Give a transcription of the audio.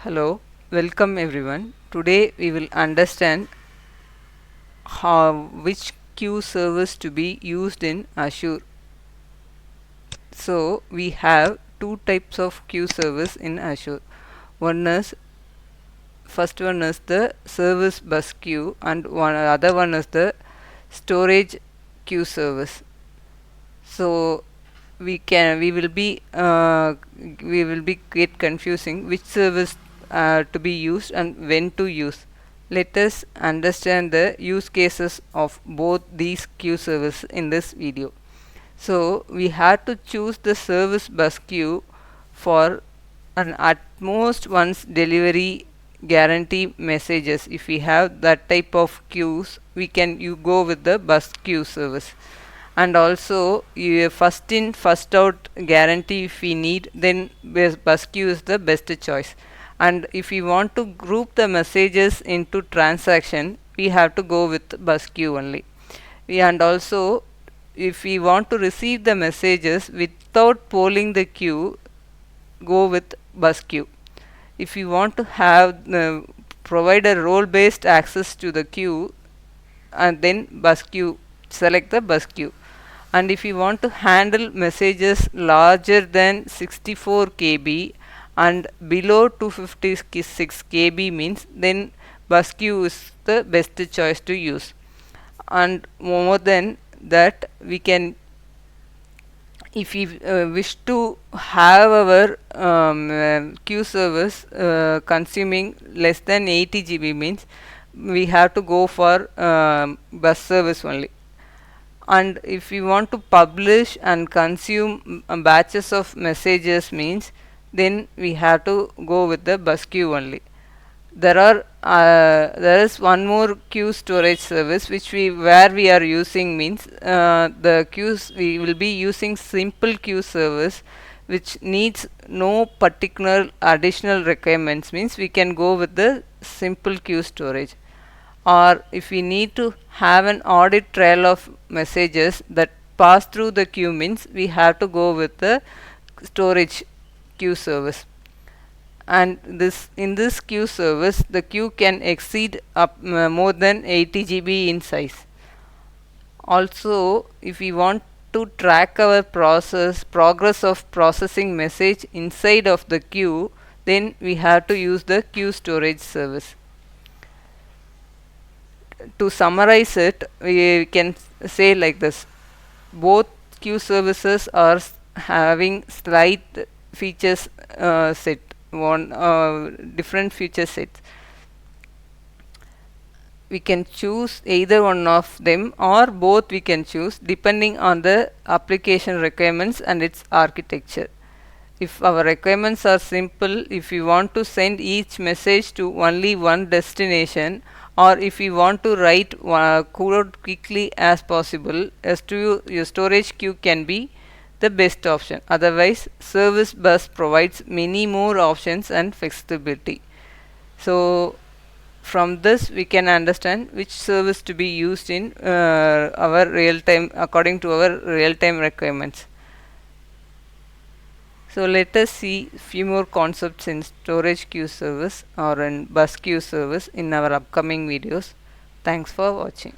Hello, welcome everyone. Today we will understand how which queue service to be used in Azure. So we have two types of queue service in Azure. One is first one is the service bus queue and one other one is the storage queue service. So we will be get confusing which service to be used and when to use. Let us understand the use cases of both these queue service in this video. So we have to choose the service bus queue for an at most once delivery guarantee messages. If we have that type of queues, we can you go with the bus queue service. And also first in first out guarantee, if we need, then bus queue is the best choice. And if we want to group the messages into transaction, we have to go with bus queue only. And also if we want to receive the messages without polling the queue, go with bus queue. If you want to have provide a role based access to the queue, and then bus queue, select the bus queue. And if you want to handle messages larger than 64 KB and below 256 KB means, then bus queue is the best choice to use. And more than that, we can, if we wish to have our queue service consuming less than 80 GB means, we have to go for bus service only. And if we want to publish and consume batches of messages means, then we have to go with the bus queue only. There is one more queue storage service which where we are using means, the queues we will be using simple queue service which needs no particular additional requirements means, we can go with the simple queue storage. Or if we need to have an audit trail of messages that pass through the queue means, we have to go with the storage queue service. And in this queue service, the queue can exceed up more than 80 GB in size. Also, if we want to track our progress of processing message inside of the queue, then we have to use the queue storage service. To summarize it, we can say like this: both queue services are having slight features set, one different feature sets. We can choose either one of them or both, we can choose depending on the application requirements and its architecture. If our requirements are simple, if we want to send each message to only one destination, or if we want to write code quickly as possible, your storage queue can be the best option. Otherwise, service bus provides many more options and flexibility. So from this we can understand which service to be used in our real time, according to our real time requirements. So let us see few more concepts in storage queue service or in bus queue service in our upcoming videos. Thanks for watching.